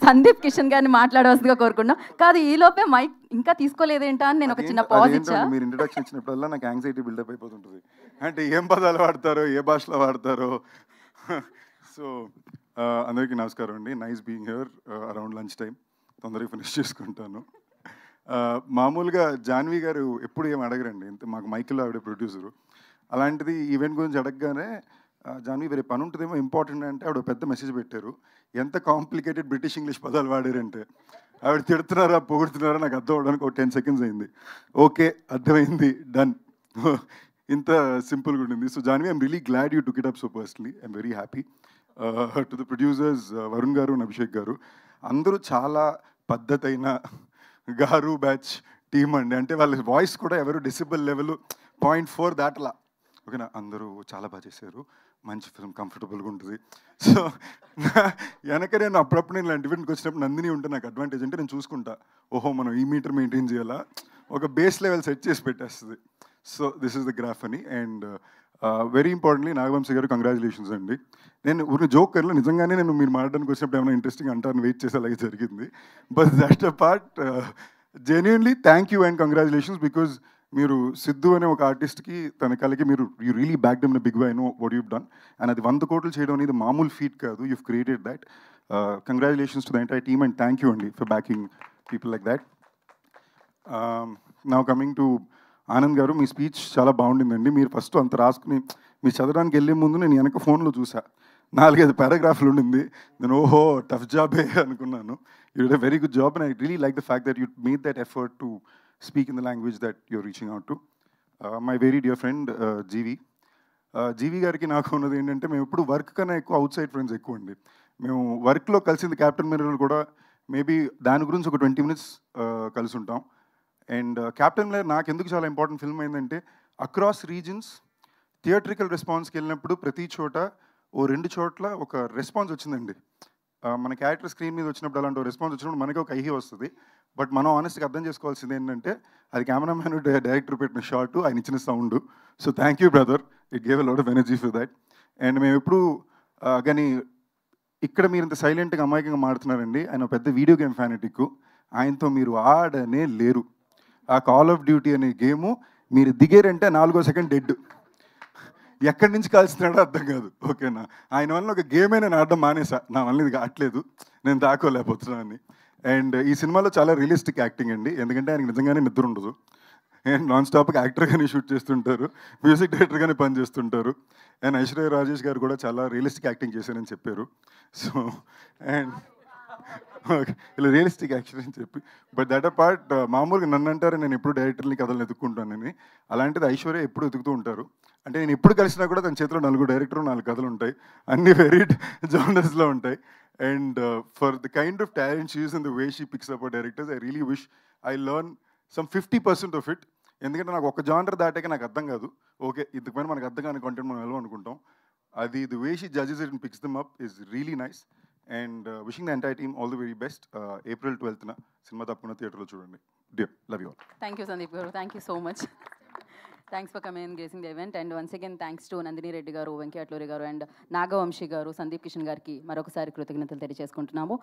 సందీప్ కిషన్ గారిని మాట్లాడవలసిందిగా కోరుకున్నాం. కాదు ఈలోపే మైక్ ఇంకా తీసుకోలేదేంటా అని నేను ఒక చిన్న పాజ్ ఇచ్చా. మీరు ఇంట్రడక్షన్ ఇచ్చినప్పుడల్లా నాకు యాంగ్జైటీ బిల్డప్ అయిపోతుంటుంది. అంటే ఏం పదాలు వాడతారో, ఏ భాషలో వాడతారో. సో అందరికీ నమస్కారం అండి. Nice being here around lunch time. తొందరగా ఫినిష్ చేసుకుంటాను. మామూలుగా జాన్వి గారు ఎప్పుడు ఏం అడగరండి, ఇంత మాకు మైకిల్ ఆవిడ ప్రొడ్యూసరు. అలాంటిది ఈవెంట్ గురించి అడగగానే జాన్వి వేరే పని ఉంటుందేమో ఇంపార్టెంట్ అంటే ఆవిడ పెద్ద మెసేజ్ పెట్టారు. ఎంత కాంప్లికేటెడ్ బ్రిటిష్ ఇంగ్లీష్ పదాలు వాడారంటే ఆవిడ తిడుతున్నారా పొగుడుతున్నారా నాకు అర్థం అవడానికి ఒక 10 seconds అయింది. ఓకే అర్థమైంది, డన్. ఇంత సింపుల్గా ఉండింది. So Janhvi, I'm really glad you took it up so personally. I'm very happy. To the producers Varun garu and Abhishek గారు, అందరూ చాలా పద్ధతైన గారు బ్యాచ్ టీమ్ అండి. అంటే వాళ్ళ వాయిస్ కూడా ఎవరు డెసిబల్ లెవెల్ 0.4 దాటలా. ఓకేనా, అందరూ చాలా బాగా చేశారు, మంచి ఫిల్మ్, కంఫర్టబుల్గా ఉంటుంది. సో వెనక నేను అప్పుడప్పుడు నేను ఇలాంటి ఈవెంట్కి వచ్చినప్పుడు నందిని ఉంటే నాకు అడ్వాంటేజ్ అంటే నేను చూసుకుంటా, ఓహో మనం ఈ మీటర్ మెయింటైన్ చేయాలా, ఒక బేస్ లెవెల్ సెట్ చేసి పెట్టేస్తుంది. So this is the graph అని. అండ్ వెరీ ఇంపార్టెంట్లీ నాగవంశీ గారు కంగ్రాచులేషన్స్ అండి. నేను ఊరిని జోకర్లో నిజంగానే నేను మీరు మాట్లాడడానికి వచ్చినప్పుడు ఏమైనా ఇంట్రెస్టింగ్ అంటారని వెయిట్ చేసి అలాగే జరిగింది. But that a part, genuinely thank you and congratulations. Because మీరు సిద్ధు అనే ఒక ఆర్టిస్ట్కి తన కళకి మీరు you really back them big way. I know what you've done. And అది 100 కోట్లు చేయడం అనేది మామూలు ఫీట్ కాదు. You've created that. Congratulations to the entire team and thank you అండి for backing people like that. Now coming to Anand garu, మీ speech చాలా బాగుండిందండి. మీరు ఫస్ట్ అంత రాసుకుని మీరు చదవడానికి వెళ్ళే ముందు నేను వెనక ఫోన్లో చూసా, 4-5 పారాగ్రాఫ్లు ఉండింది. నేను ఓహో టఫ్ జాబే అనుకున్నాను. You did a very good job and I really like the fact that you made that effort to speak in the language that you're reaching out to. My very dear friend జీవి గారికి నాకు ఉన్నది ఏంటంటే, మేము ఎప్పుడు work కన్నా ఎక్కువ out side friends ఎక్కువ అండి. మేము వర్క్లో కలిసింది క్యాప్టెన్ మిర్రర్ కూడా మేబీ దాని గురించి ఒక 20 minutes కలిసి ఉంటాం. అండ్ క్యాప్టెన్ మిర్రర్ నాకు ఎందుకు చాలా ఇంపార్టెంట్ ఫిల్మ్ అయిందంటే, అక్రాస్ రీజన్స్ థియేట్రికల్ రెస్పాన్స్కి వెళ్ళినప్పుడు ప్రతి చోట 2 చోట్ల ఒక రెస్పాన్స్ వచ్చిందండి. మన క్యారెక్టర్ స్క్రీన్ మీద వచ్చినప్పుడు అలాంటి రెస్పాన్స్ వచ్చినప్పుడు మనకి ఒక ఐహి వస్తుంది. బట్ మనం ఆనెస్ట్గా అర్థం చేసుకోవాల్సింది ఏంటంటే, అది కెమెరామ్యాన్ డైరెక్టర్ పెట్టిన షాట్, ఆయన ఇచ్చిన sound. So thank you brother, it gave a lot of energy for that. And మేము ఎప్పుడు కానీ ఇక్కడ మీరు ఇంత సైలెంట్గా అమాయకంగా మాడుతున్నారండి. ఆయన పెద్ద వీడియో గేమ్ ఫ్యానటిక్. ఆయనతో మీరు ఆడనే లేరు. ఆ కాల్ ఆఫ్ డ్యూటీ అనే గేము మీరు దిగారంటే 4వ సెకండ్ డెడ్. ఎక్కడి నుంచి కాల్స్తున్నాడో అర్థం కాదు. ఓకేనా, ఆయన వల్ల ఒక గేమే నేను ఆడడం మానేసా. నా వల్ల ఇది కావట్లేదు, నేను దాకోలేకపోతున్నాను. అండ్ ఈ సినిమాలో చాలా రియలిస్టిక్ యాక్టింగ్ అండి. ఎందుకంటే ఆయనకి నిజంగానే నిద్ర ఉండదు. అండ్ నాన్ స్టాప్గా యాక్టర్గానే షూట్ చేస్తుంటారు, మ్యూజిక్ డైరెక్టర్గానే పనిచేస్తుంటారు. అండ్ ఐశ్వర్య రాజేష్ గారు కూడా చాలా రియలిస్టిక్ యాక్టింగ్ చేశారని చెప్పారు. సో అండ్ ఓకే, ఇలా రియలిస్టిక్ యాక్షన్ అని చెప్పి. బట్ దట్ అ పార్ట్, మామూలుగా నన్ను అంటారు నేను ఎప్పుడు డైరెక్టర్ని కథలను ఎత్తుక్కుంటానని. అలాంటిది ఐశ్వర్య ఎప్పుడు ఎదుగుతూ ఉంటారు. అంటే నేను ఎప్పుడు కలిసినా కూడా తన చేతిలో 4 డైరెక్టర్ 4 కథలు ఉంటాయి, అన్ని వెరీ జానర్స్లో ఉంటాయి. And for the kind of talent she is in the way she picks up directors, I really wish I learn some 50% of it. ఎందుకంటే నాకు ఒక జానర్ దాటాక నాకు అర్థం కాదు. ఓకే, ఇంతకుపైన మనకు అర్థం కాని కంటెంట్ మనం వెళ్ళం అనుకుంటాం. అది the way she judges it and picks them up is really nice. And wishing the entire team all the very best. April 12th cinema తప్పకుండా థియేటర్లో చూడండి. Dear, love you all. Thank you Sandeep garu, thank you so much. Thanks for coming and gracing the event. And once again thanks to Nandini Reddy garu, Venky Atluri గారు and Nagavamsi గారు, సందీప్ కిషన్ గారికి మరొకసారి కృతజ్ఞతలు తెలియజేసుకుంటున్నాము.